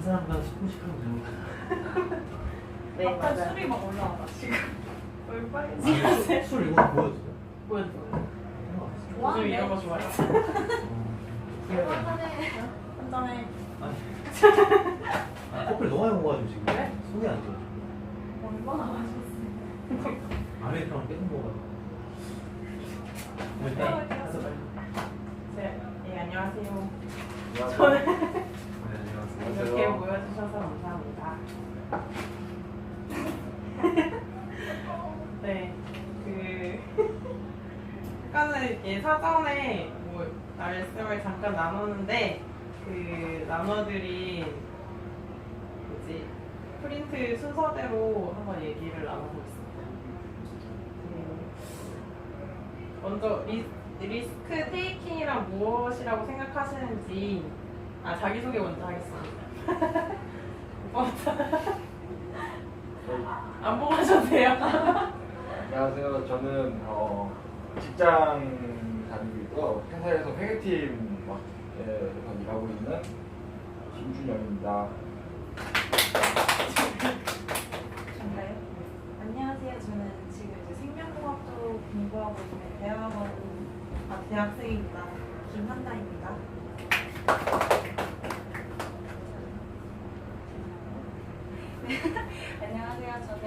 한 사람당 10분씩 하면 되는 거야. 네, 아까 맞아요. 술이 막 올라와봐 지금. 얼굴 아니, 빨개지. 술 이거 보여주세요. 보여줘요. 요즘 이런 거 좋아해. 한잔해. 커피를 너무 많이 먹어가지고 지금 그래? 속이 안 좋아. 얼마나 마셨어? 아메리카노 계속 먹어가지고. 일단 가서 빨리. 네, 안녕하세요. 네, 이렇게 안녕하세요. 모여주셔서 감사합니다. 네, 아까는 이렇게 사전에 뭐 말씀을 잠깐 나누는데 나눠드린 뭐지 프린트 순서대로 한번 얘기를 나눠보겠습니다. 먼저 리스크 테이킹이란 무엇이라고 생각하시는지 자기소개 먼저 하겠습니다. 안 보고 하셔도 돼요. 안녕하세요. 저는 직장 다니고 있고 회사에서 회계팀에서 일하고 있는 김준영입니다. 저인가요? 안녕하세요. 저는 지금 이제 생명공학도 공부하고 있는 대학생입니다. 김한나입니다. 안녕하세요. 저는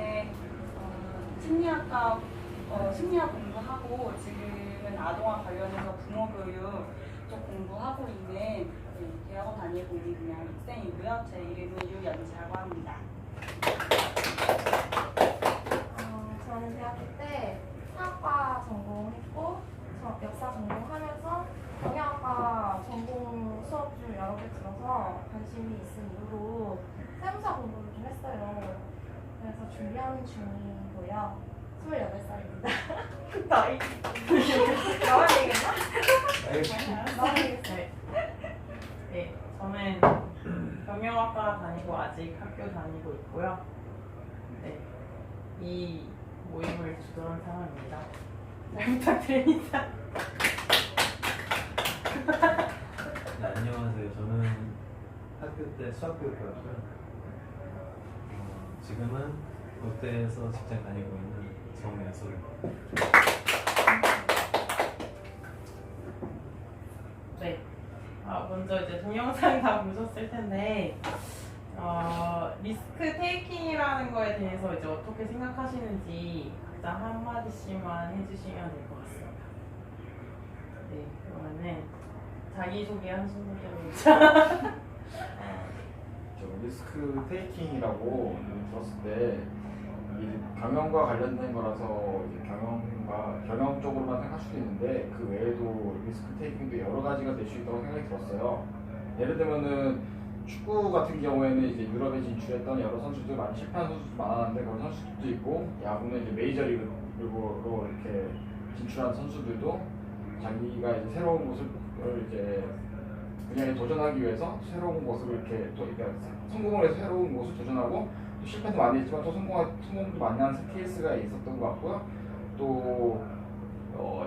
심리학 공부하고 지금은 아동학 관련해서 부모교육 쪽 공부하고 있는 대학원 다니고 있는 그냥 학생이고요. 제 이름은 유연지라고 합니다. 저는 대학교 때 사학과 전공했고 역사 전공하면서 경영학과 전공 수업 중 여러 개 들어서 관심이 있은 이유로 세무사 공부를 좀 했어요. 그래서 준비하는 중이고요. 28살입니다. 나이 나와야 되겠나? 나와야 되겠어. 네, 저는 경영학과 다니고 아직 학교 다니고 있고요. 네, 이 모임을 주도한 사람입니다. 잘 부탁드립니다. 네, 안녕하세요. 저는 학교 때 수학교육과였고요. 지금은 롯데에서 직장 다니고 있는 정연솔입니다. 네, 먼저 이제 동영상 다 보셨을 텐데 리스크 테이킹이라는 거에 대해서 이제 어떻게 생각하시는지 각자 한 마디씩만 해주시면 될 것 같습니다. 네, 그러면은 자기 소개 하시는 대로. 저 리스크 테이킹이라고 들었을 때 이게 경영과 관련된 거라서 이제 경영 쪽으로만 생각할 수도 있는데 그 외에도 리스크 테이킹도 여러 가지가 될 수 있다고 생각이 들었어요. 예를 들면은 축구 같은 경우에는 이제 유럽에 진출했던 여러 선수들 많이 실패한 선수도 많았는데 그런 선수들도 있고, 야구는 이제 메이저리그로 이렇게 진출한 선수들도 자기가 이제 새로운 곳을 이제 분야에 도전하기 위해서 새로운 곳을 이렇게 그러니까 성공을 해서 새로운 곳을 도전하고 또 실패도 많이 했지만 또 성공도 많이 한 케이스가 있었던 것 같고요. 또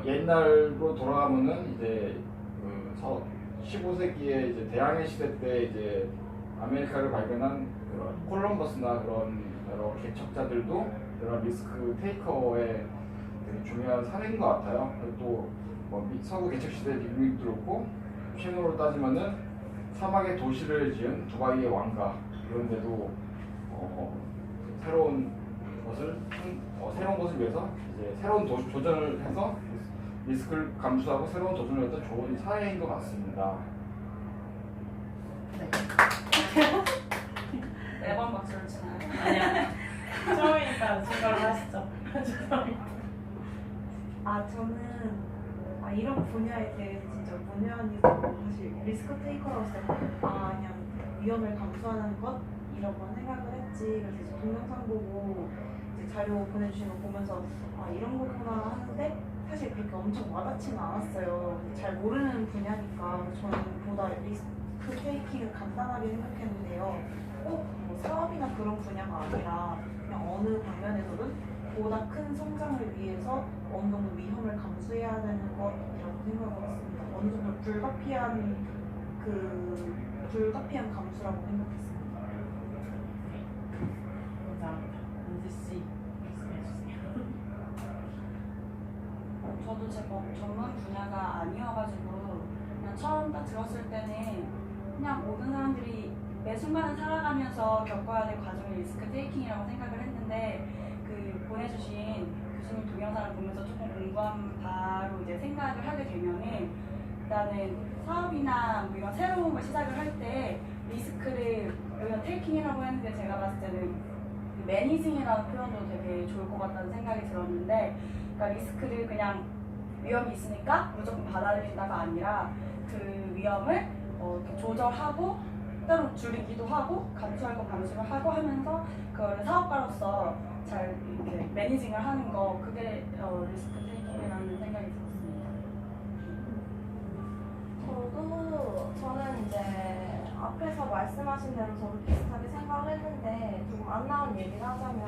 옛날로 돌아가면은 이제 15세기에 이제 대항해 시대 때 이제 아메리카를 발견한 그런 콜럼버스나 그런 여러 개척자들도 이런 리스크 테이커의 되게 중요한 사례인 것 같아요. 그리고 또 서구 개척 시대 미국도 그렇고, 최근으로 따지면은 사막에 도시를 지은 두바이의 왕가 이런 데도 새로운 것을 위해서 이제 새로운 도전을 해서 리스크를 감수하고 새로운 도전을 했던 좋은 사례인 것 같습니다. 네. 매번 박수를 치나요? 아니야. 처음이니까 생각을 하시죠. 죄송합니다. 저는 이런 분야에 대해서 진짜 문외한이고 사실 리스크 테이커로서 그냥 위험을 감수하는 것이라고 생각을 했지. 그래서 이제 동영상 보고 이제 자료 보내주신 거 보면서 이런 거구나 하는데 사실 그렇게 엄청 와닿지는 않았어요. 잘 모르는 분야니까 저는 보다 리스크 테이킹을 간단하게 생각했는데요. 꼭 뭐 사업이나 그런 분야가 아니라 그냥 어느 방면에서든 보다 큰 성장을 위해서 어느 정도 위험을 감수해야 되는 것이라고 생각을 했습니다. 어느 정도 불가피한 감수라고 생각했습니다. 있듯이 말씀해주세요. 저도 제 전문 분야가 아니어가지고 그냥 처음 딱 들었을 때는 그냥 모든 사람들이 매 순간을 살아가면서 겪어야 될 과정을 리스크 테이킹이라고 생각을 했는데 그 보내주신 교수님 동영상을 보면서 조금 공부한 바로 이제 생각을 하게 되면은 일단은 사업이나 뭐 이런 새로운 걸 시작을 할 때 리스크를 여기서 테이킹이라고 했는데 제가 봤을 때는 매니징이라는 표현도 되게 좋을 것 같다는 생각이 들었는데 그러니까 리스크를 그냥 위험이 있으니까 무조건 받아들인다가 아니라 그 위험을 이렇게 조절하고 때로 줄이기도 하고 감수할 거 감수를 하고 하면서 그거를 사업가로서 잘 이렇게 매니징을 하는 거 그게 리스크 테이킹이라는 생각이 들었습니다. 저는 이제 앞에서 말씀하신 대로 저도 비슷하게 생각을 했는데 조금 안 나온 얘기를 하자면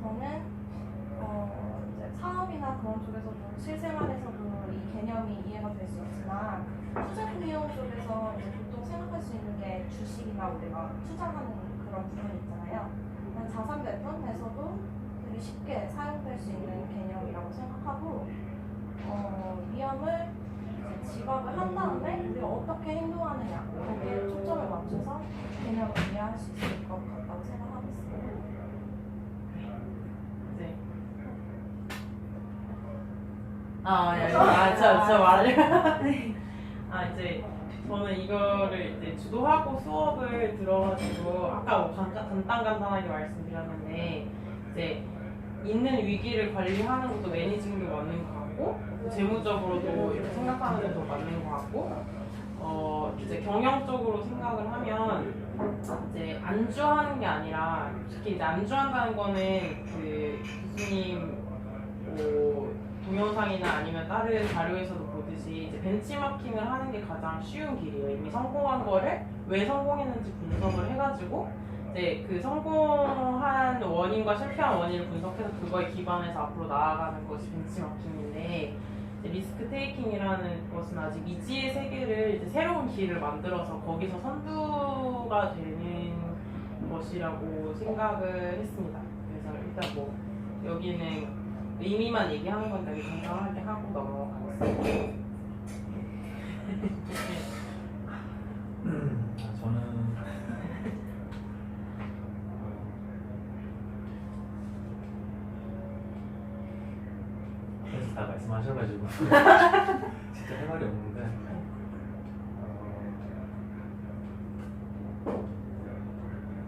저는 이제 사업이나 그런 쪽에서도 실생활에서도 이 개념이 이해가 될 수 있지만 투자 비용 쪽에서 이제 보통 생각할 수 있는 게 주식이나 우리가 투자하는 그런 부분 있잖아요. 자산 배분에서도 되게 쉽게 사용될 수 있는 개념이라고 생각하고 위험을 지각을 한 다음에 우리가 어떻게 행동하느냐 거기에 초점을 맞춰서 개념을 이해할 수 있을 것 같다고 생각하고 있습니다. 네. 저 말을. 이제 저는 이거를 이제 주도하고 수업을 들어가지고 아까 뭐 간단하게 말씀드렸는데 이제 있는 위기를 관리하는 것도 매니징도 맞는 것 같고 재무적으로도 이렇게 생각하는 것도 맞는 것 같고 이제 경영적으로 생각을 하면 이제 안주하는 게 아니라 특히 이제 안주한다는 거는 그 교수님 뭐 동영상이나 아니면 다른 자료에서도 보듯이 이제 벤치마킹을 하는 게 가장 쉬운 길이에요. 이미 성공한 거를 왜 성공했는지 분석을 해가지고 이제 그 성공한 원인과 실패한 원인을 분석해서 그거에 기반해서 앞으로 나아가는 것이 벤치마킹인데 이제 리스크 테이킹이라는 것은 아직 미지의 세계를 이제 새로운 길을 만들어서 거기서 선두가 되는 것이라고 생각을 했습니다. 그래서 일단 뭐 여기는 의미만 얘기하는 건 되게 간단하게 하고 넘어가겠습니다. 저는 그래서 다 말씀하셔가지고 진짜 할 말이 없는데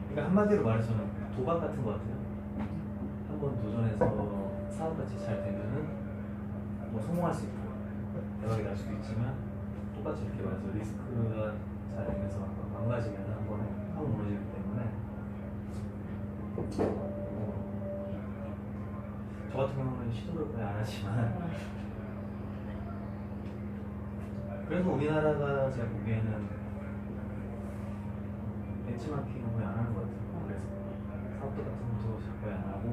그러니까 한마디로 말해서는 도박 같은 것 같아요. 한번 도전해서 사업같이 잘 되면은 뭐 성공할 수 있고 대박이 날 수도 있지만 똑같이 이렇게 말해서 리스크가 잘 되면서 망가지면 한 번에 확 무너지기 때문에 저 같은 경우는 시도를 거의 안 하지만 그래서 우리나라가 제가 보기에는 벤치마킹을 거의 안 하는 것 같아요. 그래서 사업도 같은 것도 거의 안 하고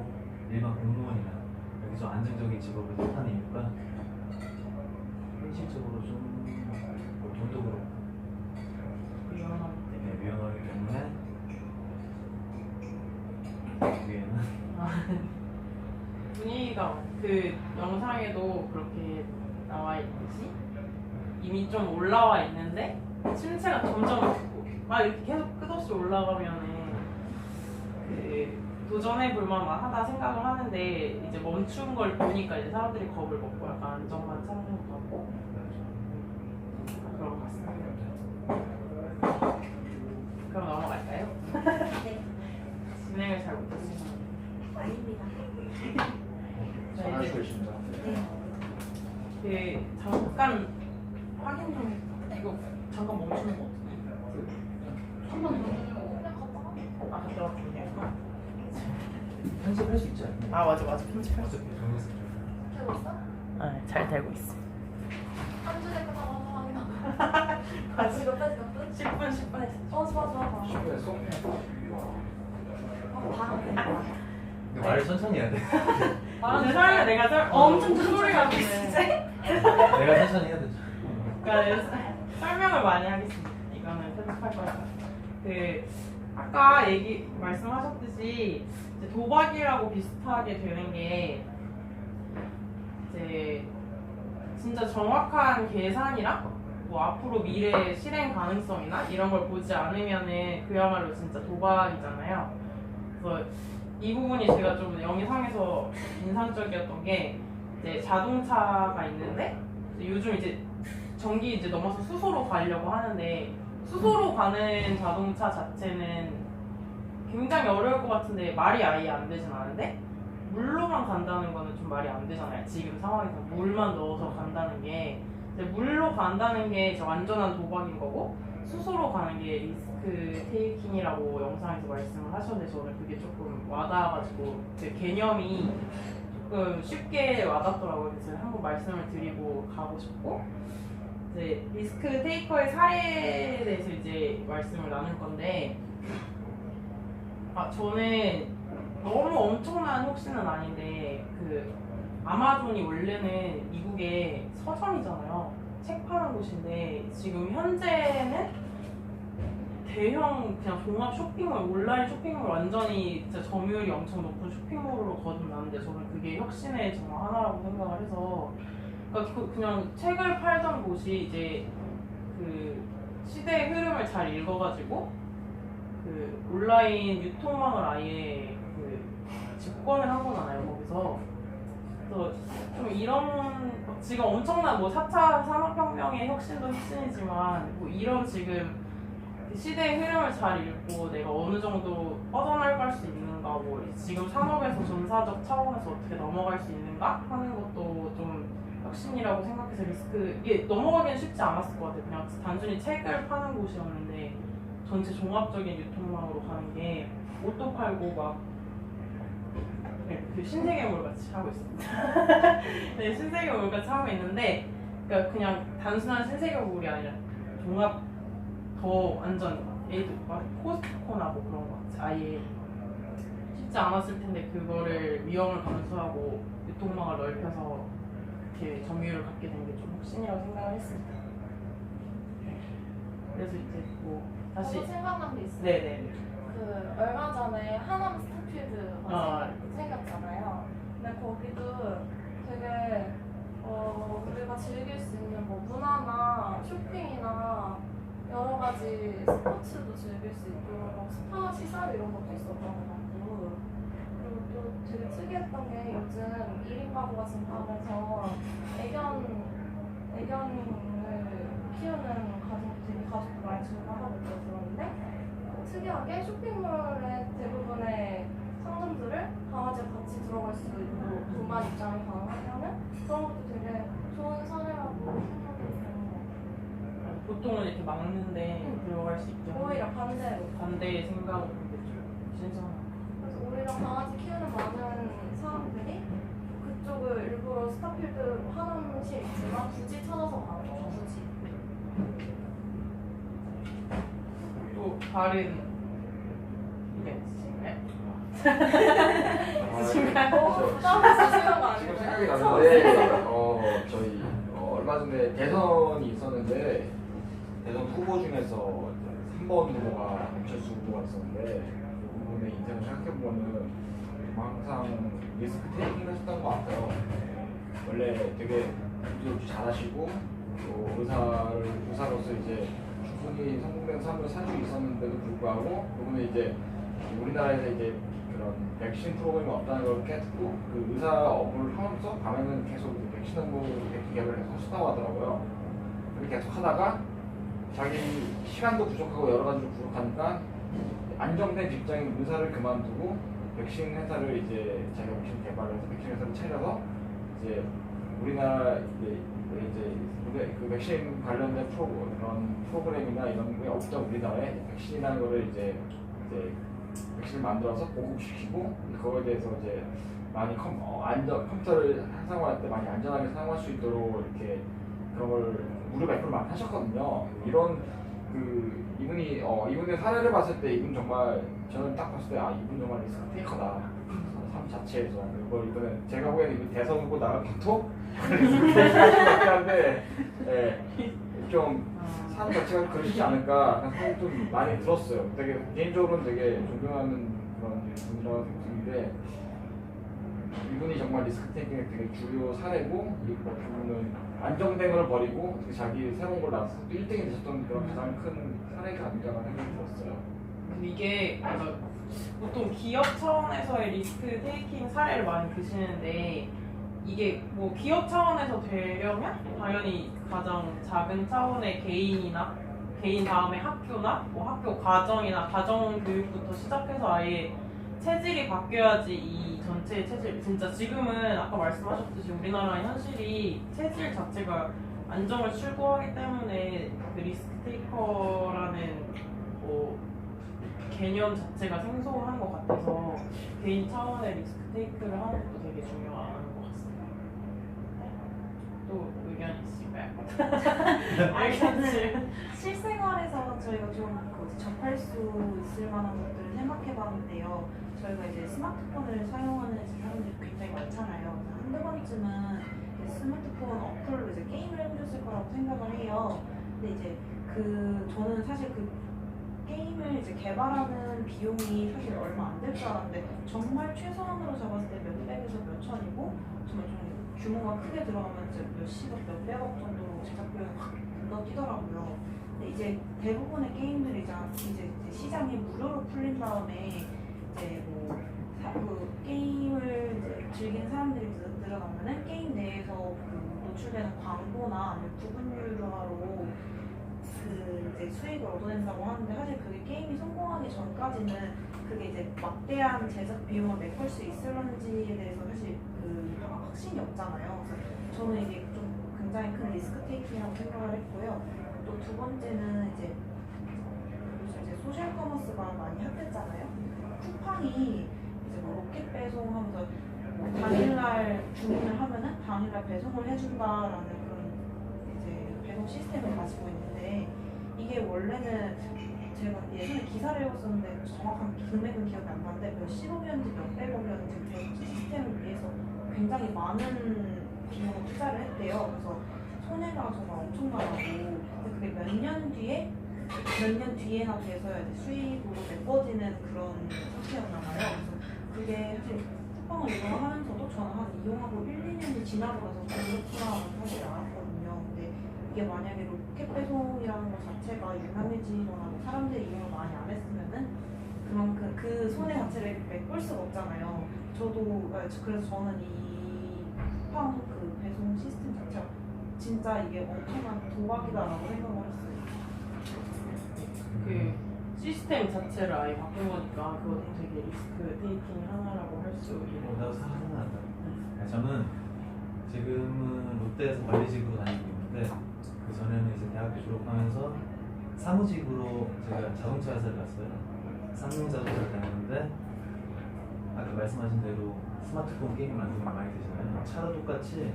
일반 공무원이나 여기서 안정적인 직업을 못하는 이유가 현실적으로 좀뭐 돈도 그렇고 위험하기 때문에 여기에는 분위기가 그 영상에도 그렇게 나와 있듯이 이미 좀 올라와 있는데 침체가 점점 막 이렇게 계속 끝없이 올라가면은 그 도전해볼 만하다 생각을 하는데 이제 멈춘 걸 보니까 이제 사람들이 겁을 먹고 약간 안정만 찾는 것 같고 그런 것 같습니다. 그럼 넘어갈까요? 네. 진행을 잘 못했습니다. 아닙니다. 잘하시고 계십니다. 그 잠깐 확인 좀 이거 잠깐 멈추는 거 한번 더. 갔다 왔군요. 편집할 수 있지 않나요? 맞아 편집할 수 있어. 어차피 정했을 되고 있어? 잘 되고 있어. 한 주제 끝나고 확인하고. 아, 지금 몇 분? 10분. 좋아. 쉽게서 바로. 근데 말을 천천히 해야 돼. 세상에 내가 엄청 큰 소리가 나네. 내가 천천히 해야 되죠. 그러니까 설명을 많이 하겠습니다. 이거는 편집할 거니까. 아까 말씀하셨듯이 이제 도박이라고 비슷하게 되는 게 이제 진짜 정확한 계산이랑 뭐 앞으로 미래 실행 가능성이나 이런 걸 보지 않으면은 그야말로 진짜 도박이잖아요. 그래서 이 부분이 제가 좀 영상에서 인상적이었던 게 이제 자동차가 있는데 이제 요즘 이제 전기 이제 넘어서 수소로 가려고 하는데 수소로 가는 자동차 자체는 굉장히 어려울 것 같은데 말이 아예 안 되진 않은데 물로만 간다는 거는 좀 말이 안 되잖아요. 지금 상황에서 물만 넣어서 간다는 게 이제 물로 간다는 게 이제 완전한 도박인 거고 수소로 가는 게 리스크 테이킹이라고 영상에서 말씀을 하셨는데 저는 그게 조금 와닿아가지고 제 개념이 조금 쉽게 와닿더라고요. 그래서 한번 말씀을 드리고 가고 싶고 이제 리스크 테이커의 사례에 대해서 이제 말씀을 나눌 건데 저는 너무 엄청난 혹시는 아닌데 그 아마존이 원래는 미국의 서점이잖아요. 책 파는 곳인데 지금 현재는 대형 그냥 종합 쇼핑몰, 온라인 쇼핑몰 완전히 진짜 점유율이 엄청 높은 쇼핑몰로 거듭나는데 저는 그게 혁신의 정말 하나라고 생각을 해서 그러니까 그냥 책을 팔던 곳이 이제 그 시대의 흐름을 잘 읽어가지고 그 온라인 유통망을 아예 그 집권을 한 거잖아요 거기서. 그래서 좀 이런 지금 엄청난 뭐 4차 산업혁명의 혁신도 혁신이지만 뭐 이런 지금 시대의 흐름을 잘 읽고 내가 어느 정도 뻗어나갈 수 있는가 뭐 지금 산업에서 전사적 차원에서 어떻게 넘어갈 수 있는가 하는 것도 좀 혁신이라고 생각해서 이게 넘어가기는 쉽지 않았을 것 같아요. 그냥 단순히 책을 파는 곳이었는데 전체 종합적인 유통망으로 가는 게 옷도 팔고 막 그 신세계물 같이 하고 있습니다. 네, 신세계물 같이 하고 있는데 그러니까 그냥 단순한 신세계물이 아니라 종합 더 완전 막 코스트코나 뭐 그런 거 같이 아예 쉽지 않았을 텐데 그거를 위험을 감수하고 유통망을 넓혀서 이렇게 점유율을 갖게 된 게 좀 혁신이라고 생각을 했습니다. 그래서 이제 뭐 다시 저도 생각난 게 있어요. 네네. 그 얼마 전에 하남 스타필드가 생겼잖아요. 근데 거기도 되게 우리가 즐길 수 있는 뭐 문화나 쇼핑이나 여러 가지 스포츠도 즐길 수 있고 스파 시설 이런 것도 있었던 것 같고 그리고 또 되게 특이했던 게 요즘 1인 가구가 증가하면서 애견을 키우는 가족도 많이 증가하고 있다고 들었는데 특이하게 쇼핑몰의 대부분의 상점들을 강아지가 같이 들어갈 수 있고 동반 입장이 가능하면은 그런 것도 되게 좋은 사례라고 생각이 드는 것 같아요. 보통은 이렇게 막는데 들어갈 수 있게 오히려 반대로. 반대의 생각을 하는 게 좀 신선하고 그래서 오히려 강아지 키우는 많은 사람들이 그쪽을 일부러 스타필드 하남시에 있지만 굳이 찾아서 가는 거죠. 굳이. 또 다른 이벤트 있으신가요? 너무 부담을 주시는 거 지금 아니에요? 생각이 났는데 저희 얼마 전에 대선이 있었는데 대선 후보 중에서 3번 후보가 안철수 후보가 있었는데 그 부분의 인생을 생각해보면은 항상 리스크 테이킹을 했었던 것 같아요. 원래 되게 유지 잘하시고 또 의사로서 이제 충분히 성공된 삶을 살 수 있었는데도 불구하고 그분은 이제 우리나라에서 이제 그런 백신 프로그램이 없다는 걸 깨닫고 그 의사 업무를 하면서 밤에는 계속 백신 개발을 계속 하셨다고 하더라고요. 그렇게 계속 하다가 자기 시간도 부족하고 여러 가지로 부족하니까 안정된 직장인 의사를 그만두고 백신 회사를 이제 자기가 백신 개발을 해서 백신 회사를 차려서 이제 우리나라 이제 그 백신 관련된 그런 프로그램이나 이런 게 없던 우리나라에 백신이라는 거를 이제 백신을 만들어서 보급시키고 그거에 대해서 이제 많이 컴퓨터를 사용할 때 많이 안전하게 사용할 수 있도록 이렇게 그런 걸 무료 배포를 많이 하셨거든요. 이런 이분의 사례를 봤을 때 이분 정말 저는 딱 봤을 때 이분 정말 리스크 테이커다. 삶 자체에서 그걸 이번에 제가 보기에는 대선 후보 나가도 리스크 테이커 같긴 한데 좀 사는 자체가 그렇지 않을까 라는 생각이 좀 많이 들었어요. 되게 개인적으로는 되게 존경하는 그런 분이라고 생각했는데 이분이 정말 리스크 테이킹의 되게 주요 사례고 그리고 그분은 안정된 걸 버리고 어떻게 자기 새로운 걸 나서서 또 1등이 되셨던 그런 가장 큰 사례가 아닌가 생각이 들었어요. 근데 이게 보통 기업 차원에서의 리스크 테이킹 사례를 많이 드시는데 이게 뭐 기업 차원에서 되려면 당연히 가장 작은 차원의 개인 다음에 학교나 뭐 학교 과정이나 가정 교육부터 시작해서 아예 체질이 바뀌어야지 이 전체의 체질 진짜 지금은 아까 말씀하셨듯이 우리나라의 현실이 체질 자체가 안정을 추구하기 때문에 그 리스크 테이커라는 뭐 개념 자체가 생소한 것 같아서 개인 차원의 리스크 테이크를 하는 것도 되게 중요한 것 같습니다. 또 의견 있으신가요? 저는 실생활에서 저희가 좀 접할 수 있을 만한 것들을 생각해 봤는데요. 저희가 이제 스마트폰을 사용하는 사람들이 굉장히 많잖아요. 그래서 한두 번쯤은 스마트폰 어플로 이제 게임을 해보셨을 거라고 생각을 해요. 근데 이제 저는 사실 그 게임을 이제 개발하는 비용이 사실 얼마 안 될 줄 알았는데 정말 최소한으로 잡았을 때 몇백에서 몇천이고 정말 좀 규모가 크게 들어가면 이제 몇십억, 몇백억 정도로 제작 비용이 확 건너뛰더라고요. 근데 이제 대부분의 게임들이 이제 시장이 무료로 풀린 다음에 이제 그 게임을 이제 즐기는 사람들이 늘어나면은 게임 내에서 그 노출되는 광고나 아니면 부분 유료화로 이제 수익을 얻어낸다고 하는데 사실 그게 게임이 성공하기 전까지는 그게 이제 막대한 제작 비용을 메꿀 수 있을런지에 대해서 사실 확신이 없잖아요. 그래서 저는 이게 좀 굉장히 큰 리스크 테이킹이라고 생각을 했고요. 또 두 번째는 이제 소셜 커머스가 많이 핫했잖아요. 쿠팡이 이제 뭐 로켓 배송하면서 당일날 주문을 하면은 당일날 배송을 해준다라는 그런 이제 배송 시스템을 가지고 있는데 이게 원래는 제가 예전에 기사를 읽었었는데 정확한 금액은 기억이 안 나는데 몇십억이었는지 몇백억이었는지 배송 시스템을 위해서 굉장히 많은 비용을 투자를 했대요. 그래서 손해가 정말 엄청나고 그게 몇 년 뒤에나 돼서야 이제 수익으로 메꿔지는 그런 상태였나 봐요. 그래서 그게 사실 쿠팡을 이용하면서도 저는 한 이용하고 1, 2년이 지나고 나서 그렇구나라는 사실을 알았거든요. 근데 이게 만약에 로켓 배송이라는 것 자체가 유명해지거나 사람들이 이용을 많이 안 했으면은 그만큼 그 손해 자체를 메꿀 수가 없잖아요. 그래서 저는 이 쿠팡 그 배송 시스템 자체가 진짜 이게 엄청난 도박이다라고 생각을 했어요. 그 시스템 자체를 아예 바꾼 거니까 그것도 되게 리스크 테이킹 하나라고 할 수 있는 나도 생각난다. 저는 지금은 롯데에서 관리직으로 다니고 있는데 그 전에는 이제 대학교 졸업하면서 사무직으로 제가 자동차 회사를 갔어요. 쌍용 자동차를 다녔는데 아까 말씀하신 대로 스마트폰 게임 만드는 거 많이 되잖아요. 차도 똑같이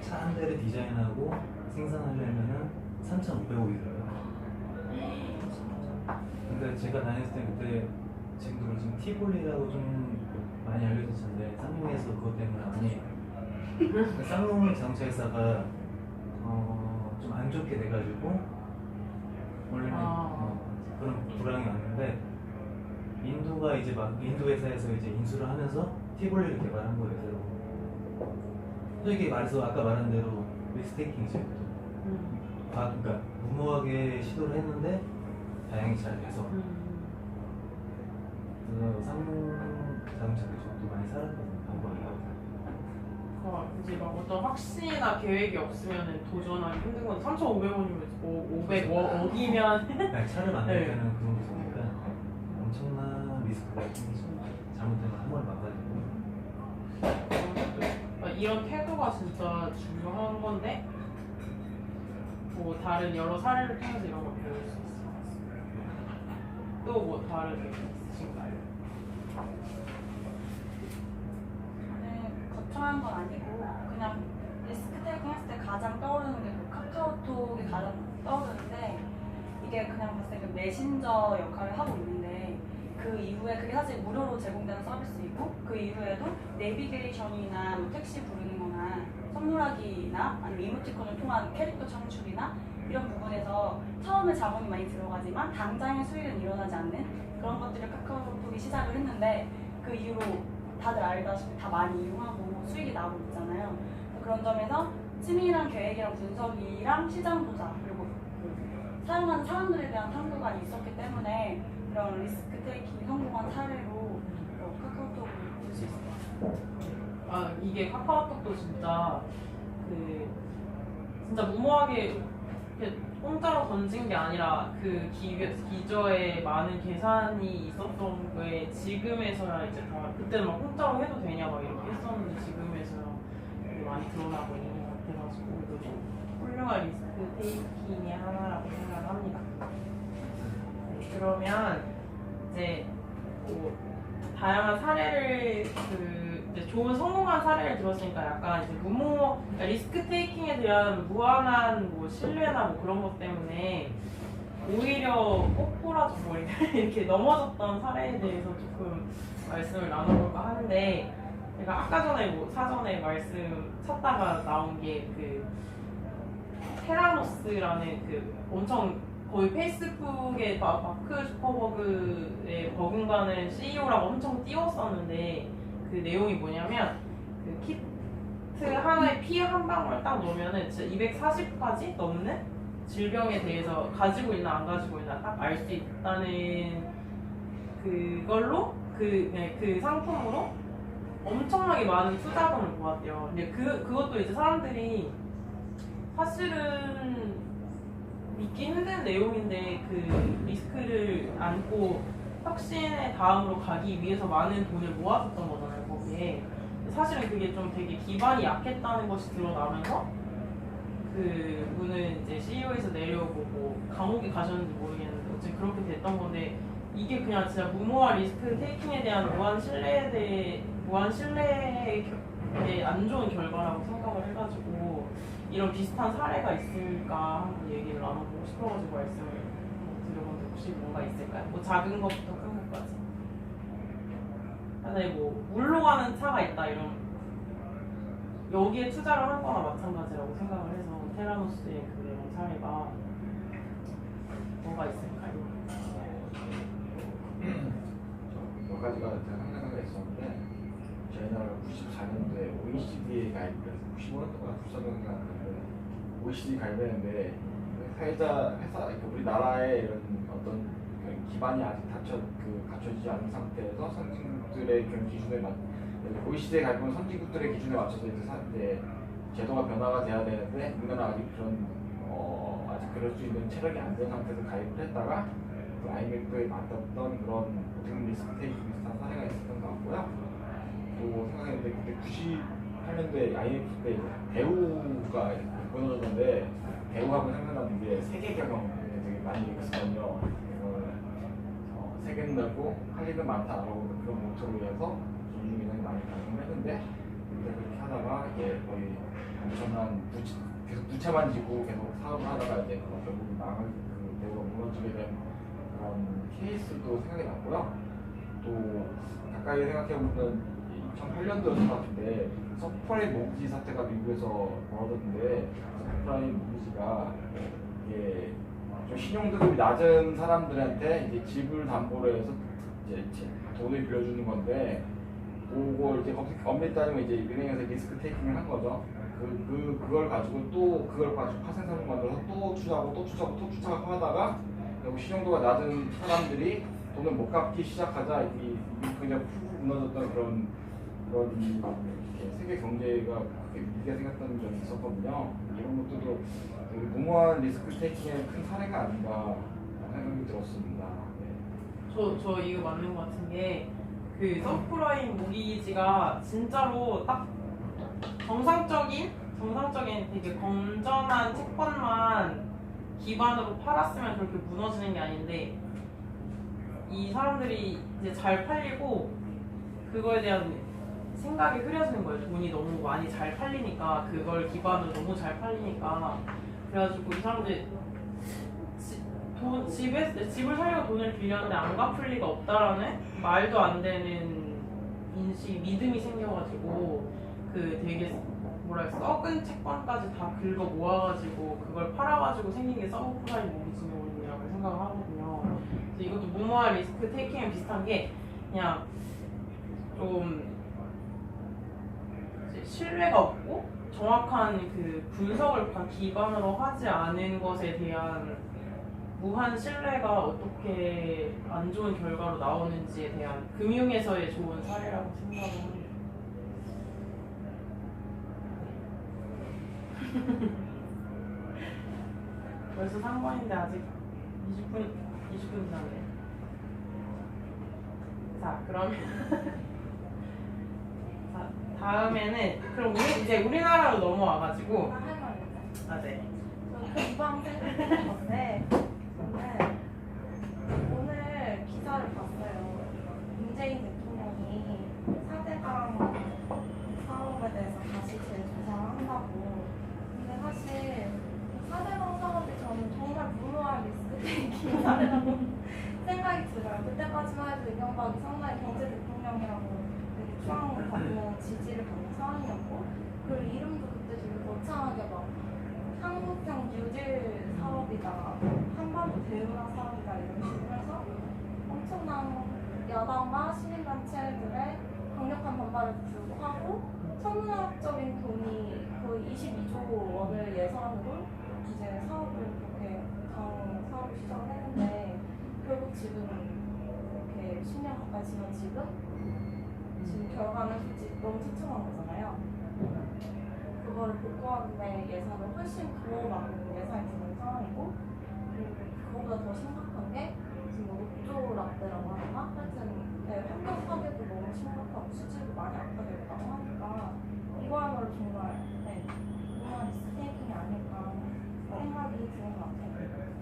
차 한 대를 디자인하고 생산하려면은 3,500억이 들어요. 그러니까 제가 다녔을 때 그때 지금 티볼리라고 좀 많이 알려진 차인데 쌍용에서 그것 때문에 많이 쌍용의 자동차 회사가 좀 안 좋게 돼가지고 원래는 그런 불황이 왔는데 인도가 이제 인도 회사에서 이제 인수를 하면서 티볼리를 개발한 거예요. 솔직히 말해서 아까 말한 대로 리스테이킹이죠. 그러니까 무모하게 시도를 했는데 다행히 잘 돼서 그래서 쌍용 자동차 쪽도 많이 살았거든요. 이제 막 어떤 확신이나 계획이 없으면 도전하기 힘든 건 3,500원이면 500억이면 차를 만들 때는 그런 게 있으니까 엄청난 리스크가 생기죠. 잘못되면 한 번에 망가지고. 이런 태도가 진짜 중요한 건데 뭐 다른 여러 사례를 통해서 이런 걸 배울 수 있을 것 같습니다. 또 뭐 다른 의견 있으신가요? 거창한 건 아니고 그냥 리스크 테이킹 했을 때 가장 떠오르는 게 그 카카오톡이 가장 떠오르는데 이게 그냥 봤을 때 그 메신저 역할을 하고 있는데 그 이후에 그게 사실 무료로 제공되는 서비스이고 그 이후에도 내비게이션이나 뭐 택시 부르는 거나 선물하기나 아니면 이모티콘을 통한 캐릭터 창출이나 이런 부분에서 처음에 자본이 많이 들어가지만 당장의 수익은 일어나지 않는 그런 것들을 카카오톡이 시작을 했는데 그 이후로 다들 알다시피 다 많이 이용하고 수익이 나오고 있잖아요. 그런 점에서 치밀한 계획이랑 분석이랑 시장 조사 그리고 그 사용하는 사람들에 대한 탐구가 있었기 때문에 이런 리스크 테이킹이 성공한 사례로 카카오톡을 볼 수 있을 것 같아요. 이게 카카오톡도 진짜 진짜 무모하게 이렇게 공짜로 던진 게 아니라 그 기저에 많은 계산이 있었던 거에 지금에서야 이제 다 그때는 막 공짜로 해도 되냐 막 이렇게 했었는데 지금에서야 되게 많이 드러나고 있는 것 같아가지고 이것도 훌륭한 리스크 테이킹의 하나라고 생각을 합니다. 네, 그러면 이제 뭐 다양한 사례를 이제 좋은 성공한 사례를 들었으니까 약간 이제 그러니까 리스크 테이킹에 대한 무한한 뭐 신뢰나 뭐 그런 것 때문에 오히려 꼬꾸라져 버리게 이렇게 넘어졌던 사례에 대해서 조금 말씀을 나눠볼까 하는데 제가 아까 전에 뭐 사전에 말씀 찾다가 나온 게 그 테라노스라는 그 엄청 거의 페이스북의 마크 주커버그의 버금가는 CEO라고 엄청 띄웠었는데 그 내용이 뭐냐면 그 키트 하나에 피 한 방울 딱 넣으면은 진짜 240까지 넘는 질병에 대해서 가지고 있나 안 가지고 있나 딱 알 수 있다는 그걸로 그 상품으로 엄청나게 많은 투자금을 모았대요. 근데 그것도 이제 사람들이 사실은 믿기 힘든 내용인데 그 리스크를 안고 혁신의 다음으로 가기 위해서 많은 돈을 모아줬던 거잖아요, 거기에. 사실은 그게 좀 되게 기반이 약했다는 것이 드러나면서 그 분은 이제 CEO에서 내려오고 뭐 감옥에 가셨는지 모르겠는데 어쨌든 그렇게 됐던 건데 이게 그냥 진짜 무모한 리스크 테이킹에 대한 무한 신뢰에 안 좋은 결과라고 생각을 해가지고 이런 비슷한 사례가 있을까 한번 얘기를 나눠보고 싶어가지고 말씀을 드려본데 혹시 뭔가 있을까요? 뭐 작은 것부터 큰 것까지. 만약에 뭐 물로 가는 차가 있다 이런 여기에 투자를 한 거나 마찬가지라고 생각을 해서 테라노스의 그런 사례가 뭐가 있을까요? 몇 가지가 제가 생각한 게 있었는데 저희 나라가 94년도에 OECD에 가입해서 95년 동안 94년 생각하는데 OECD 가입했는데 회사 우리나라의 이런 어떤 기반이 아직 갖춰지지 않은 상태에서 선진국들의 그런 기준에 OECD에 가입하면 선진국들의 기준에 맞춰서 이제 제도가 변화가 돼야 되는데 우리나라 아직 그런 아직 그럴 수 있는 체력이 안 된 상태에서 가입을 했다가 그 IMF에 맞았던 그런 어떻게 리스크 테이크 비슷한 사례가 있었던 것 같고요. 또 생각했는데 그때 98년도에 IMF 때 대우가 무너졌는데 대우하고 생각나는 게 세계 경영 되게 많이 얘기했거든요. 세계는 넓고 할 일은 많다라고 그런 모토로 해서 인중인상이 많이 발생을 했는데 그렇게 하다가 이제 거의 엄청난 계속 부채만 지고 계속 사업을 하다가 이제 결국 대우가 무너지게 된 그런 케이스도 생각이 났고요. 또 가까이 생각해보면 2008년도였던 것 같은데 서프라임 모기지 사태가 미국에서 벌어졌는데 서프라임 모기지가 이게 좀 신용등급이 낮은 사람들한테 이제 집을 담보로 해서 이제 돈을 빌려주는 건데 그걸 이제 엄밀히 따지면 이제 은행에서 리스크 테이킹을 한 거죠. 그걸 가지고 또 그걸 가지고 파생상품 만들어서 또 투자하고 하다가 결국 신용도가 낮은 사람들이 돈을 못 갚기 시작하자 그냥 훅 무너졌던 그런 세계 경제가 위기가 생겼던 적이 있었거든요. 이런 것들도 되게 무모한 리스크 테이킹의 큰 사례가 아닌가 생각이 들었습니다. 네. 저 이거 맞는 것 같은 게 그 서프라임 모기지가 진짜로 딱 정상적인 되게 건전한 채권만 기반으로 팔았으면 그렇게 무너지는 게 아닌데 이 사람들이 이제 잘 팔리고 그거에 대한 생각이 흐려지는 거예요. 돈이 너무 많이 잘 팔리니까 그걸 기반으로 너무 잘 팔리니까 그래가지고 이 사람들 집을 살려고 돈을 빌렸는데 안 갚을 리가 없다라는 말도 안 되는 믿음이 생겨가지고 그 되게 뭐라 해야 썩은 책방까지 다 긁어 모아가지고 그걸 팔아가지고 생긴 게 서브프라임 오리지널이라고 생각을 하거든요. 그래서 이것도 무모한 리스크 테이킹이랑 비슷한 게 그냥 좀 이제 신뢰가 없고 정확한 그 분석을 기반으로 하지 않은 것에 대한 무한 신뢰가 어떻게 안 좋은 결과로 나오는지에 대한 금융에서의 좋은 사례라고 생각을 합니다. 벌써 3번인데 아직 20분 지났네요. 자, 그러면 자, 다음에는 그럼 이제 우리나라로 넘어와가지고 할 말인데. 아, 네. 저 금방 생각한 건데 저는 오늘 기사를 봤어요. 문재인 대통령이 4대강 사업에 대해서 다시 재조사를 한다고. 근데 사실 4대강 사업이 저는 정말 무모한 리스크 테이킹 사례라고 생각이 들어요. 그때까지만 해도 이명박이 상당히 경제 대통령이라고 되게 추앙받는 지지를 받는 사람이었고, 그리고 이름도 그때 되게 거창하게 막 한국형 뉴딜 사업이다, 한반도 대운하 사업이다 이런 식으로 해서 엄청난 야당과 시민단체들의 강력한 반발을 불구하고 천문학적인 돈이 거의 22조 원을 예산으로 이제 사업을 그렇게 사업을 시작을 했는데, 결국 지금 이렇게 10년 가까이 지난 지금 결과는 솔직히 너무 처참한 거잖아요. 그거를 복구하는데 예산을 훨씬 더 많은 예산이 드는 상황이고, 그리고 그거보다 더 심각한 게 지금 뭐 녹조 라떼라고 하나? 하여튼 환경 파괴도 너무 심각하고 수질도 많이 악화되었다고 하니까 이거야말로 정말 무모한 리스크테이킹이 아닐까 생각이 드는 것 같아요.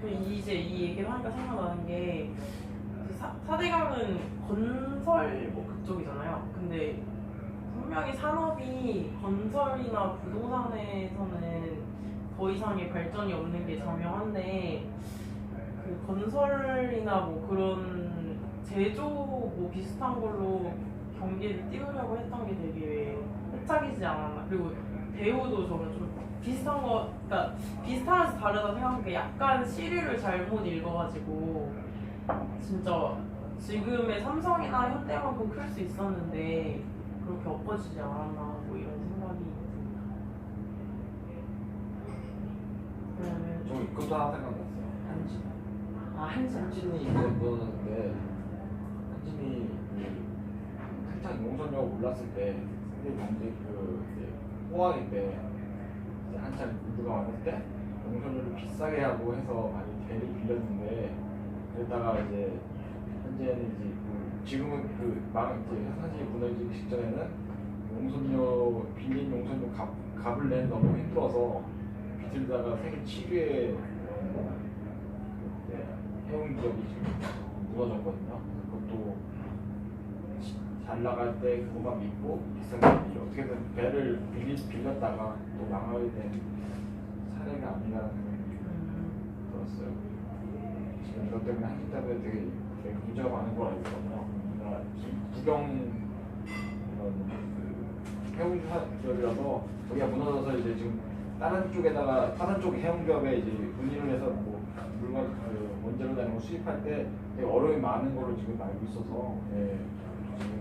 이제 이 얘기를 하니까 생각나는 게 4대강은 건설 뭐 그쪽이잖아요. 근데 분명히 산업이 건설이나 부동산에서는 더 이상의 발전이 없는 게 자명한데, 그 건설이나 뭐 그런 제조 뭐 비슷한 걸로 경기를 띄우려고 했던 게 되게 획작이지 않았나. 그리고 배우도 저는 좀 비슷한 거, 그러니까 비슷하면서 다르다 생각한 게 약간 시류를 잘못 읽어가지고 진짜 지금의 삼성이나 현대만큼 클 수 있었는데 그렇게 엎어지지 않았나 뭐 이런 생각이 듭니다. 그러면 저 이것도 하나 생각났어요. 한진. 한진 한진이 그거였는데, 한진이 한창 용선역 올랐을 때 상대 경제 이제 호황일 때 이제 한창 물류가 많을 때 용선역을 비싸게 하고 해서 많이 대를 빌렸는데, 그러다가 이제 현재는 이제 지금은 이제 한진이 무너지기 직전에는 용선역 빌린 용선역 값을 내는 너무 힘들어서 빚을다가 세계 7위의 해운 기업이 지금 무너졌거든요. 그것도 잘 나갈 때 그것만 믿고 비싼 게 어떻게든 배를 빌렸다가 또 망하게 된 사례가 아니라는 생각이 들었어요. 지금 이것 때문에 한국 때문에 되게 문제가 많은 걸 알고 있거든요. 우리나라 국영 해운 기업이라서 거기가 무너져서 이제 지금 다른 쪽 해운 기업에 이제 운임을 해서 뭐 물건 원재료 되는 거 수입할 때 되게 어려움이 많은 걸로 지금 알고 있어서 지금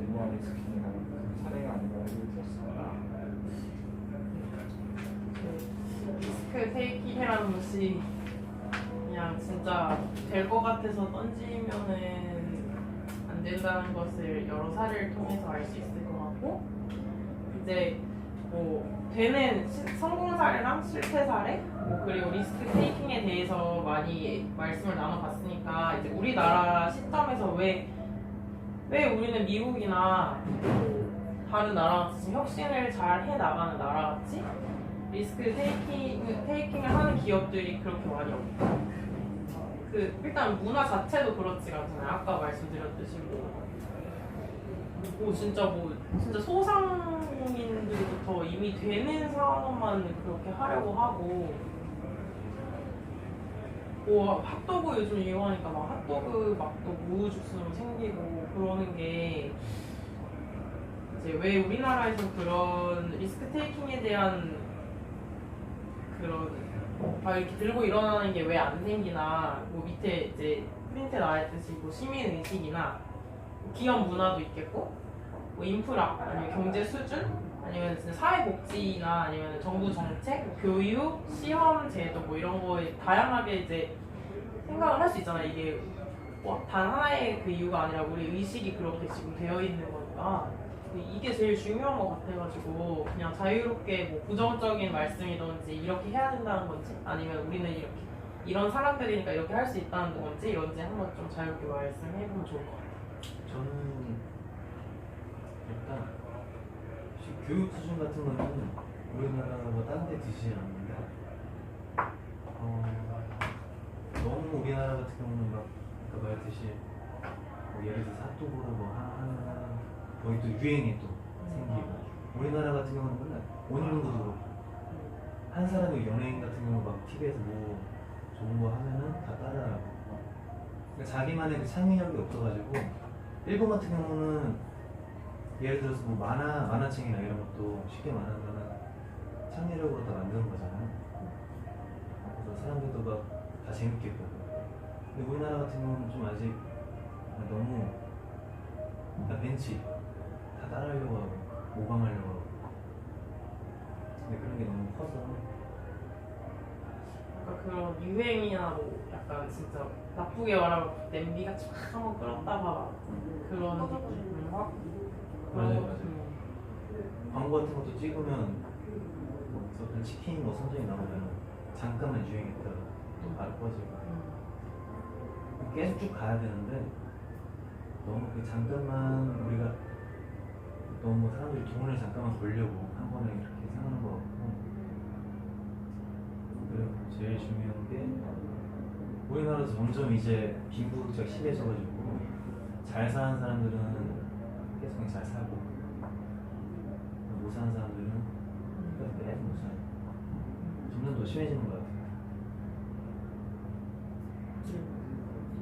무모한 리스크테이킹 사례가 아닌가 생각이 들었습니다. 리스크 테이킹이라는 것이 그냥 진짜 될 것 같아서 던지면은 안 된다는 것을 여러 사례를 통해서 알 수 있을 것 같고, 이제 뭐 되는 성공 사례랑 실패 사례, 뭐 그리고 리스크 테이킹에 대해서 많이 말씀을 나눠봤으니까, 이제 우리나라 시점에서 왜 우리는 미국이나 다른 나라랑 같이 혁신을 잘 해나가는 나라같이 리스크 테이킹을 하는 기업들이 그렇게 많이 없고, 일단 문화 자체도 그렇지가 않잖아요. 아까 말씀드렸듯이 진짜 소상공인들부터 이미 되는 사업만 그렇게 하려고 하고, 뭐 핫도그 요즘 유행하니까 막 핫도그 막 또 무주스로 생기고 그러는 게 이제 왜 우리나라에서 그런 리스크 테이킹에 대한 그런 막 이렇게 들고 일어나는 게 왜 안 생기나, 뭐 밑에 이제 프린트에 나와 있듯이 뭐 시민 의식이나 기업 문화도 있겠고, 뭐 인프라 아니면 경제 수준 아니면 사회복지나 아니면 정부 정책, 뭐 교육, 시험 제도 뭐 이런 거에 다양하게 이제 생각을 할 수 있잖아요. 이게 단 하나의 그 이유가 아니라 우리 의식이 그렇게 지금 되어 있는 거니까 이게 제일 중요한 것 같아가지고, 그냥 자유롭게 뭐 부정적인 말씀이든지 이렇게 해야 된다는 건지 아니면 우리는 이렇게 이런 사람들이니까 이렇게 할 수 있다는 건지 이런지 한번 좀 자유롭게 말씀해보면 좋을 것 같아요. 저는 일단 교육 수준 같은 거는 우리나라가 다른 데 뒤지지 않는데 너무 우리나라 같은 경우는 막 아까 말했듯이 뭐 예를 들어서 핫도그로 뭐 하는 거기 또 유행이 또 생기고, 우리나라 같은 경우는 맨날 옷 입는 것도 그렇고 한 사람이 연예인 같은 경우 막 TV에서 뭐 좋은 거 하면은 다 따라하고, 그러니까 자기만의 그 창의력이 없어가지고, 일본 같은 경우는 예를 들어서 뭐 만화책이나 이런 것도 쉽게 말하면 창의력으로 다 만드는 거잖아요. 그래서 사람들도 막 다 재밌게 보고. 근데 우리나라 같은 경우는 좀 아직 너무 다 벤치 다 따라하려고 하고 모방하려고 하고, 근데 그런 게 너무 커서 약간 그런 유행이나 뭐 약간 진짜 나쁘게 말하면 냄비같이 막 한번 끓었다가 그런 느낌. 맞아요. 광고 같은 것도 찍으면 어떤 치킨 뭐 선전이 나오면 잠깐만 유행했다가 또 바로 꺼지고, 계속 쭉 가야 되는데 너무 그 잠깐만 우리가 너무 사람들이 돈을 잠깐만 벌려고 한 번에 이렇게 사는 것 같고, 그리고 제일 중요한 게 우리나라도 점점 이제 빈부격차가 심해져가지고 잘 사는 사람들은 계속 잘 살고 못 사는 사람들은 매일 못 사요. 점점 더 심해지는 것 같아요.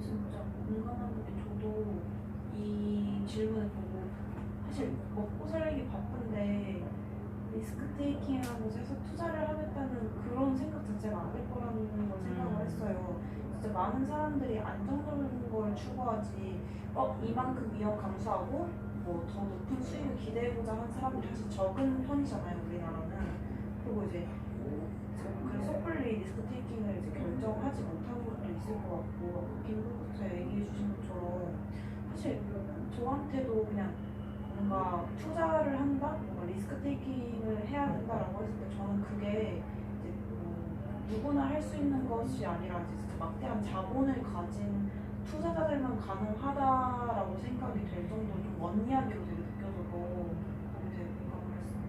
진짜 공감하는 게, 저도 이 질문을 보고 사실 먹고 살기 바쁜데 리스크 테이킹이라고 해서 투자를 하겠다는 그런 생각 자체가 아닐 거라는 걸 생각을 했어요. 진짜 많은 사람들이 안정적인 걸 추구하지, 이만큼 위험 감수하고 뭐 더 높은 수익을 기대해보자 하는 사람들이 사실 적은 편이잖아요, 우리나라는. 그리고 이제 그 섣불리 리스크 테이킹을 이제 결정하지 못하는 것도 있을 것 같고, 김부부터 얘기해 주신 것처럼 사실 저한테도 그냥 뭔가 투자를 한다, 뭔가 리스크 테이킹을 해야 된다라고 했을 때 저는 그게 이제 누구나 할 수 있는 것이 아니라 이제 진짜 막대한 자본을 가진 투자자들만 가능하다라고 생각이 될 정도로 좀 먼 이야기로 되게 느껴져서 되게 공감을 했어요.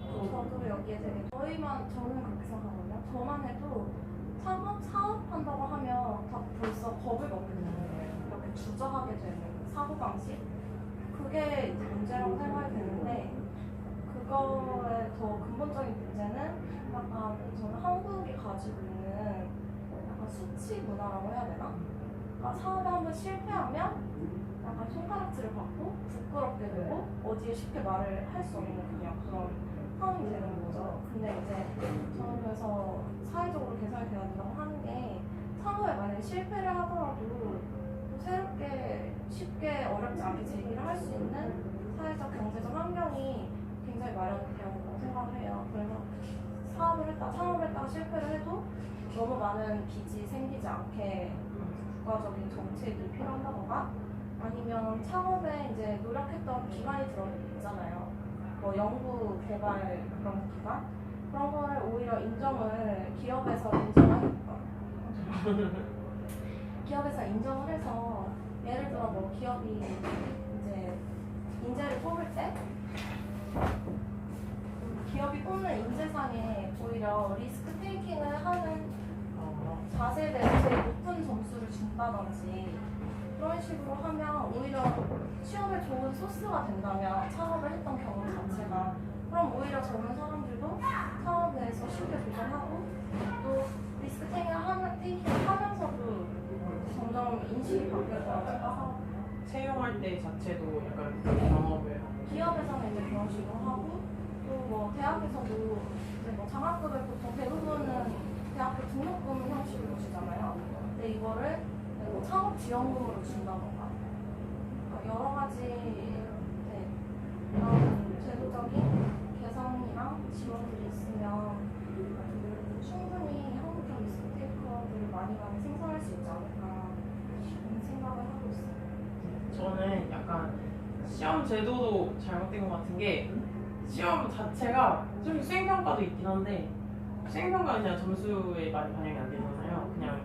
저도 여기에 되게 저는 그렇게 생각하거든요. 저만 해도 사업한다고 하면 다 벌써 겁을 먹게 되는 거예요. 이렇게 주저하게 되는 사고방식? 그게 이제 문제라고 생각이 되는데, 그거의 더 근본적인 문제는 약간 저는 한국이 가지고 있는 약간 수치 문화라고 해야 되나? 그러니까 사업에 한번 실패하면 약간 손가락질을 받고 부끄럽게 되고 어디에 쉽게 말을 할 수 없는 그냥 그런 상황이 되는 거죠. 근데 이제 저는 그래서 사회적으로 개선이 되어야 된다고 하는 게, 사업에 만약에 실패를 하더라도 또 새롭게 쉽게 어렵지 않게 재기를 할 수 있는 사회적 경제적 환경이 굉장히 마련되었다고 생각을 해요. 그래서 창업을 했다가 실패를 해도 너무 많은 빚이 생기지 않게 국가적인 정책이 필요하다던가, 아니면 창업에 이제 노력했던 기관이 들어있잖아요. 뭐 연구 개발 그런 기관, 그런 거를 오히려 기업에서 인정을 해서, 예를 들어 뭐 기업이 이제 인재를 뽑을 때 기업이 뽑는 인재상에 오히려 리스크 테이킹을 하는 자세에 대해서 제일 높은 점수를 준다든지, 그런 식으로 하면 오히려 취업에 좋은 소스가 된다면, 창업을 했던 경험 자체가, 그럼 오히려 젊은 사람들도 창업에서 쉽게 도전하고 또 리스크 테이킹을 하면서도 점점 인식이 바뀔 거라고 생각하고, 채용할 때 자체도 약간 그런 경험을 하고. 기업에서는 이제 그런 식으로 하고 또 뭐 대학에서도 이제 뭐 장학금을 보통 대부분은 대학교 등록금 형식으로 주잖아요. 근데 이거를 뭐 창업 지원금으로 준다던가 여러 가지 이런 제도적인 개선이랑 지원들이 있으면 충분히 한국형 리스크테이커들을 많이 생성할 수 있지 않을까 그런 생각을 하고 있어요. 저는 약간 시험 제도도 잘못된 것 같은 게 시험 자체가 좀 수행평가도 있긴 한데 수행평가는 그냥 점수에 많이 반영이 안 되잖아요. 그냥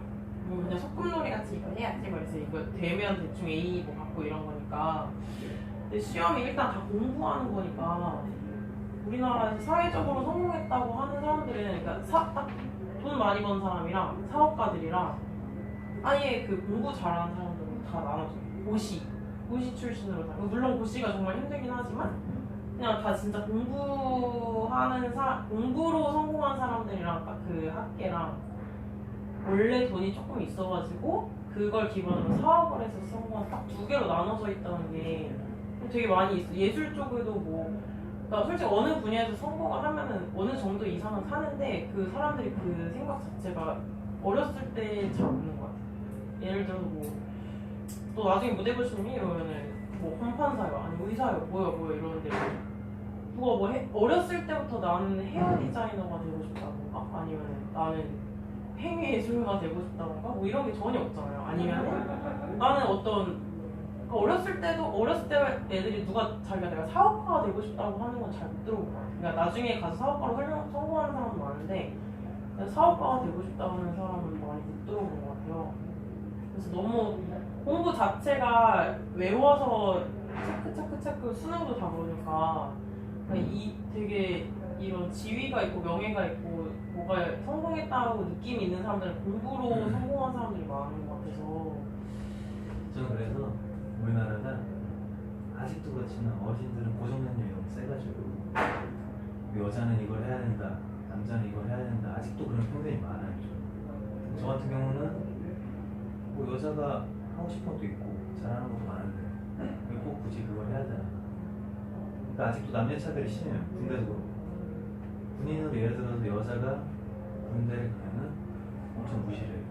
소꿉놀이 같이 이거 해야지 그래서 이거 되면 대충 A 뭐 받고 이런 거니까. 근데 시험이 일단 다 공부하는 거니까 우리나라에서 사회적으로 성공했다고 하는 사람들은 그러니까 딱 돈 많이 번 사람이랑 사업가들이랑 아예 그 공부 잘하는 사람들은 다 나눠져요. 고시 출신으로 다. 물론 고시가 정말 힘들긴 하지만 그냥 다 진짜 공부로 성공한 사람들이랑 딱 그 학계랑 원래 돈이 조금 있어가지고 그걸 기반으로 사업을 해서 성공한 딱 두 개로 나눠져 있다는 게 되게 많이 있어. 예술 쪽에도 뭐 그러니까 솔직히 어느 분야에서 성공을 하면은 어느 정도 이상은 사는데 그 사람들이 그 생각 자체가 어렸을 때 잘 없는 것 같아요. 예를 들어서 뭐 또 나중에 무대 보시니 이러면은 뭐 한판사요 아니면 의사요 뭐야 이러는데 누가 뭐 어렸을 때부터 나는 헤어 디자이너가 되고 싶다던가 아니면 나는 행위예술가가 되고 싶다던가 뭐 이런 게 전혀 없잖아요. 아니면 나는 어떤 어렸을 때 애들이 자기가 내가 사업가가 되고 싶다고 하는 건 잘 못 들어본 것 같아요. 그러니까 나중에 가서 사업가로 성공하는 사람은 많은데 사업가가 되고 싶다고 하는 사람은 많이 못 들어본 것 같아요. 그래서 너무 공부 자체가 외워서 체크 수능도 다 보니까 이 되게 이런 지위가 있고 명예가 있고 뭐가 성공했다고 느낌이 있는 사람들은 공부로 성공한 사람들이 많은 것 같아서 저는 그래서 우리나라가 아직도 그렇지만 어르신들은 고정관념이 너무 세가지고 여자는 이걸 해야 된다, 남자는 이걸 해야 된다. 아직도 그런 편견이 많아요. 저 같은 경우는 뭐 여자가 하고 싶은 것도 있고 잘하는 것도 많은데 왜 꼭 굳이 그걸 해야 되나? 그러니까 아직도 남녀 차별이 심해요. 군대도 그렇고 군인으로 예를 들어서 여자가 군대를 가면은 엄청 무시를 해요.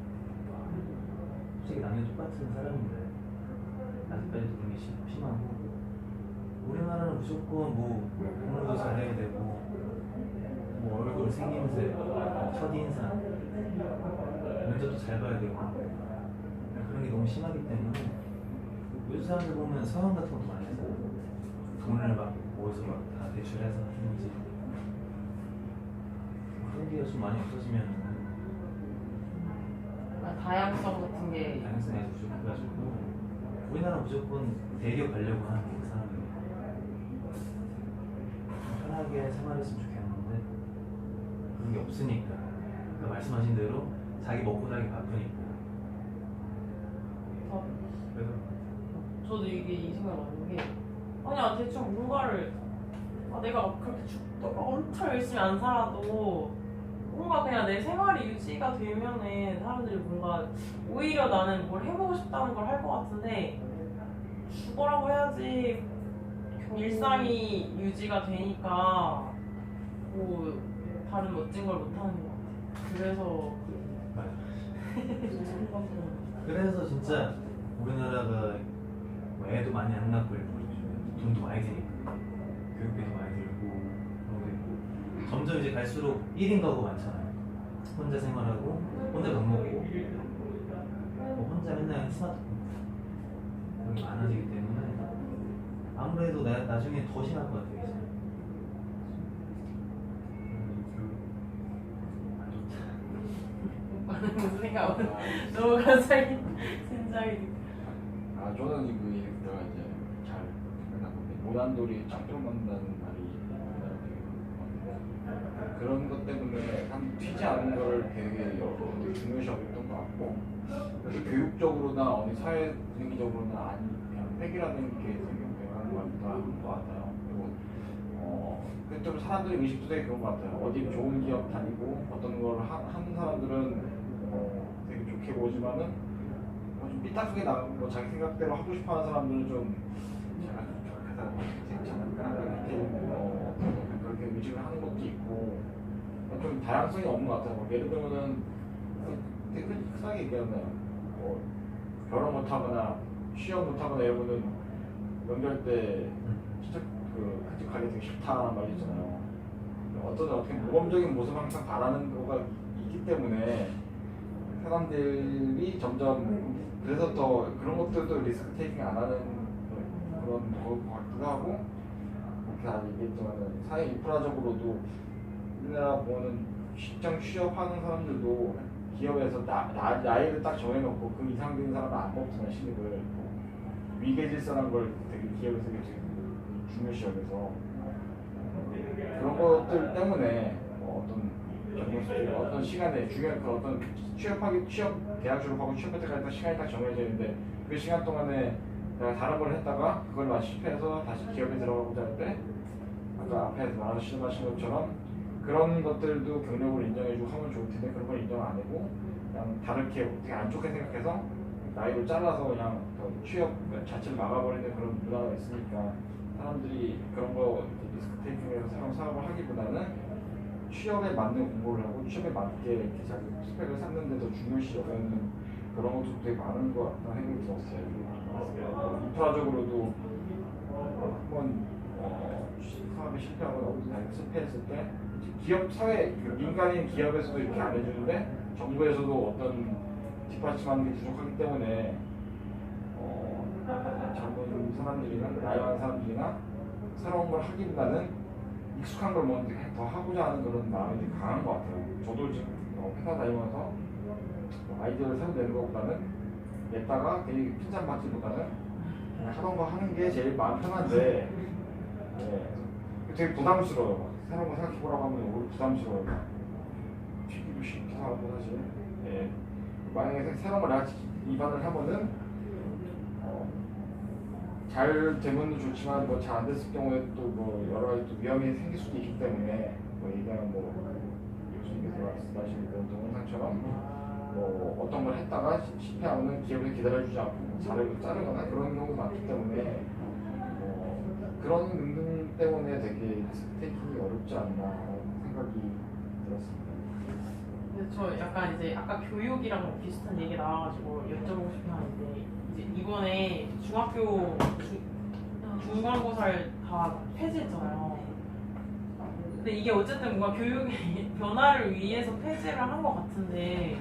솔직히 남녀 똑같은 사람인데 아직까지도 그런 게 심하고 우리나라는 무조건 뭐 공부도 잘해야 되고 뭐 얼굴 생김새, 첫인상, 면접도 잘 봐야 되고 그런 게 너무 심하기 때문에 요즘 사람들 보면 서원 같은 것도 많이 하잖아요. 돈을 막 모여서 막 다 대출해서 하는지 그런 게 좀 많이 없어지면 다양성 같은 게 다양성이 부족해가지고 우리나라 무조건 대기업 가려고 하는 게 사람들이 편하게 생활했으면 좋겠는데 그런 게 없으니까 그러니까 말씀하신 대로 자기 먹고 살기 바쁘니까 그래서 저도 이게 이 생각 나는 게 아니야 대충 뭔가를 내가 그렇게 엄청 열심히 안 살아도 뭔가 그냥 내 생활이 유지가 되면은 사람들이 뭔가 오히려 나는 뭘 해보고 싶다는 걸 할 것 같은데 죽어라고 해야지 일상이 유지가 되니까 뭐 다른 멋진 걸 못하는 것 같아요. 그래서 그래서 진짜 우리나라가 뭐 애도 많이 안 낳고 이러고 돈도 많이 드니까 교육비도 많이 들고 그런 게 있고 점점 이제 갈수록 1인 가구 많잖아요. 혼자 생활하고 혼자 밥 먹고 뭐 혼자 맨날 스마트폰 그런 게 많아지기 때문에 아무래도 나중에 더 심할 것 같아요. 이제. 무슨 생각 너무 갑자기 심장이 저는 내가 이제 잘 생각하는데 모난돌이 짱돌 만다는 말이 그런 것 때문에 튀지 않은 거를 되게 중요시하고 있던 것 같고 그래서 교육적으로나 어느 사회 분위기적으로나 그냥 팩이라는 게 되게 중요한 것 같아요. 그리고 좀 사람들의 의식도 되게 그런 것 같아요. 어디 좋은 기업 다니고 어떤 걸 하는 사람들은 되게 좋게 보지만은 좀 삐딱하게 나고 자기 생각대로 하고 싶어하는 사람들은 좀 제가 좀 저렇게 해서 되지 않을까 이렇게 그렇게 의식을 하는 것도 있고 좀 다양성이 없는 것 같아요. 예를 들면은 되게 흔하게 얘기하면 결혼 못하거나 취업 못하거나 이러면은 명절 때 진짜 그 가게 되게 싫다는 말이 있잖아요. 어떻게 모범적인 모습 항상 바라는 거가 있기 때문에 사람들이 점점 그래서 더 그런 것들도 리스크 테이킹 안 하는 그런 것 같기도 하고 그렇게 다 얘기했지만은 사회 인프라적으로도 우리나라 보면은 직장 취업하는 사람들도 기업에서 나이를 딱 정해놓고 그 이상 되는 사람은 안 뽑잖아요. 신입을 위계질서라는 걸 되게 기업에서 되게 중요시 여겨서 그런 것들 때문에 어떤 시간에 중요한 그 어떤 취업 대학 졸업하고 취업할 때까지 시간이 딱 정해져 있는데 그 시간 동안에 내가 다른 걸 했다가 그걸 마치 실패해서 다시 기업에 들어가고자 할 때 아까 앞에서 말씀하신 것처럼 그런 것들도 경력을 인정해주고 하면 좋을 텐데 그런 걸 인정 안 하고 그냥 다르게 되게 안 좋게 생각해서 나이를 잘라서 그냥 취업 자체를 막아버리는 그런 문화가 있으니까 사람들이 그런 거 리스크 테이킹에서 새로운 사업을 하기보다는 취업에 맞는 공부를 하고 취업에 맞게 자기 스펙을 쌓는 데 더 중요시 여기는 그런 것도 되게 많은 것 같다는 생각이 들었어요. 인프라적으로도 한번 사업에 실패하거나 어디 다니고 실패했을 때 기업 사회 민간인 기업에서도 이렇게 안 해주는데 정부에서도 어떤 뒷받침하는 게 부족하기 때문에 젊은 사람들이나 나이 많은 사람들이나 새로운 걸 하기보다는 익숙한 걸 먼저 더 하고자 하는 그런 마음이 되게 강한 것 같아요. 저도 지금 회사 다니면서 아이디어를 새로 내는 것보다는 냈다가 괜히 핀잔받기보다는 그냥 하던 거 하는 게 제일 마음 편한데 되게 부담스러워요. 새로운 거 생각해보라고 하면 오히려 부담스러워요. 튀기도 쉽기도 하고 사실 만약에 새로운 걸 내가 입안을 하면은 잘 되면 좋지만 뭐 잘 안 됐을 경우에 또 뭐 여러 가지 또 위험이 생길 수도 있기 때문에 뭐 얘기하면 뭐 교수님께서 말씀하신 그런 동영상처럼 뭐 어떤 걸 했다가 실패하면 기업에 기다려주지 않고 자르거나 그런 경우가 많기 때문에 그런 등등 때문에 되게 리스크 테이킹이 어렵지 않나 생각이 들었습니다. 근데 저 약간 이제 아까 교육이랑 비슷한 얘기 나와가지고 여쭤보고 싶은 하는데 이제 이번에 중학교 중간고사를 다 폐지했잖아요. 근데 이게 어쨌든 뭔가 교육의 변화를 위해서 폐지를 한 것 같은데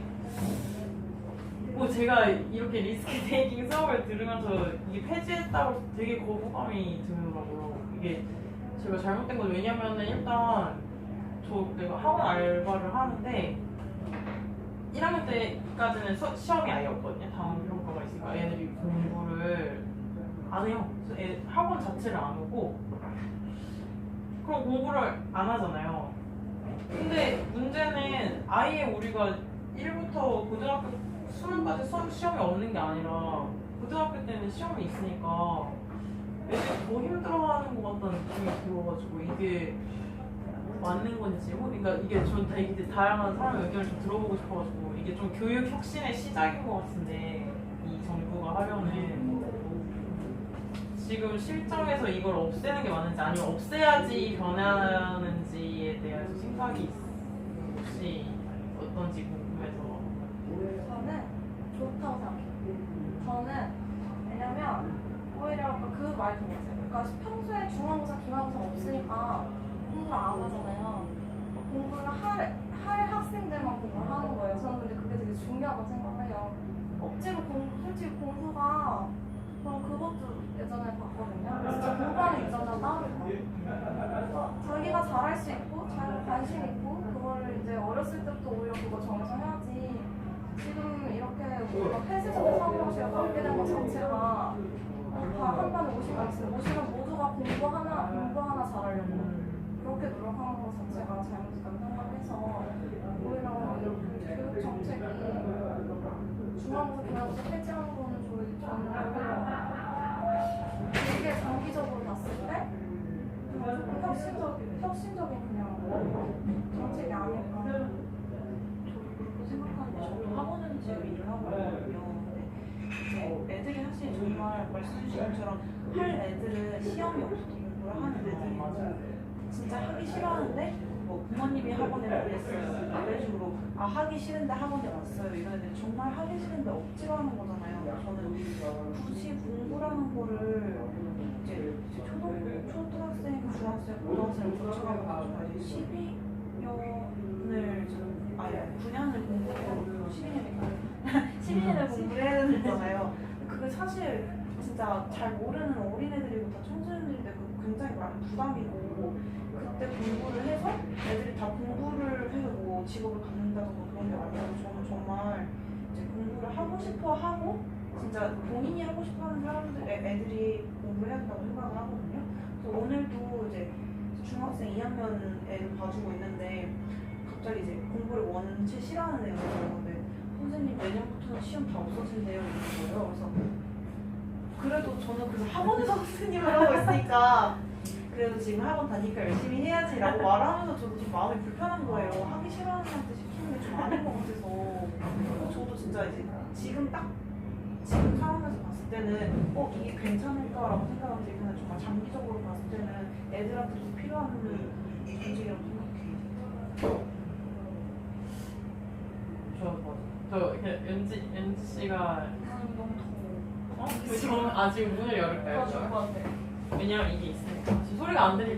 뭐 제가 이렇게 리스크 테이킹 수업을 들으면서 이게 폐지했다고 되게 거부감이 들더라고요. 이게 제가 잘못된 건 왜냐면은 일단 내가 학원 알바를 하는데 1학년 때까지는 시험이 아예 없거든요. 다음 평가가 있으니까 애들이 공부를 안 해요. 학원 자체를 안 오고 그럼 공부를 안 하잖아요. 근데 문제는 아예 우리가 1부터 고등학교 수능까지 시험이 없는 게 아니라 고등학교 때는 시험이 있으니까 애들이 더 힘들어하는 것 같다는 느낌이 들어가지고 이게 맞는 건지 그러니까 이게 전 되게 다양한 사람의 의견을 좀 들어보고 싶어가지고 이게 좀 교육 혁신의 시작인 것 같은데 이 정부가 하려는 지금 실정에서 이걸 없애는 게 맞는지 아니면 없애야지 변하는지에 대한 생각이 혹시 어떤지 궁금해서. 저는 좋다고 생각해요. 저는 왜냐면 오히려 그 말도 맞아요. 그러니까 평소에 중간고사, 기말고사 없으니까 공부를 안 하잖아요. 공부를 할 학생들만 공부를 하는 거예요. 저는 근데 그게 되게 중요하다고 생각해요. 억지로 솔직히 공부가 그럼 그것도 예전에 봤거든요. 진짜 공부하는 유전자 따로 있고 자기가 잘할 수 있고 자기가 관심 있고 그거를 이제 어렸을 때부터 오히려 그거 정해서 해야지. 지금 이렇게 우리가 폐쇄적인 사고방식을 갖게 된 것 자체가 다 한 번에 50명 있어요. 50명 모두가 공부 하나 잘하려고 그렇게 노력하는 것 자체가 잘못됐다고 생각해서 오히려 이렇게 교육 정책이 중간고사, 기말고사 폐지하는 거는 저는 되게 장기적으로 봤을 때 조금 혁신적인 그냥 정책이 아닐까. 저도 그렇게 생각하는데 저도 학원에서 일을 하고 있거든요. 근데 정말 말씀해주신 것처럼 할 애들은 시험이 없어서 공부를 하는 애들이고 진짜 하기 싫어하는데 뭐 부모님이 학원에 보냈어요. 이런 식으로 아 하기 싫은데 학원에 왔어요. 이런 애들 정말 하기 싫은데 억지로 하는 거잖아요. 저는 굳이 공부라는 거를 이제 초등학생, 중학생, 고등학생을 거쳐가고 12년을 9년을 공부하고 12년을 공부를 해야 되는 거잖아요. 그게 사실 진짜 잘 모르는 어린애들이고 다 청소년들인데 굉장히 많은 부담이고 그때 공부를 해서 애들이 다 공부를 해서 뭐 직업을 갖는다던가 그런 게 아니라 저는 정말 이제 공부를 하고 싶어 하고 진짜 본인이 하고 싶어 하는 애들이 공부를 해야 된다고 생각을 하거든요. 그래서 오늘도 이제 중학생 2학년 애를 봐주고 있는데 갑자기 이제 공부를 원체 싫어하는 애가 있었는데 선생님 내년부터는 시험 다 없어진대요 이런 거예요. 그래서 그래도 저는 그래서 학원에서 선생님을 하고 있으니까 그래도 지금 학원 다니까 열심히 해야지라고 말하면서 저도 좀 마음이 불편한 거예요. 하기 싫어하는 애한테 시키는 게 좀 아닌 것 같아서 저도 진짜 이제 지금 상황에서 봤을 때는 이게 괜찮을까라고 생각하는데 그냥 정말 장기적으로 봤을 때는 애들한테 좀 필요한 조직이라고 생각해요. 저 연지 씨가 너무 더워. 지금 문을 열을까요? 좋을 것 같아. 왜냐면 이게 있으니까 지금 소리가 안 들릴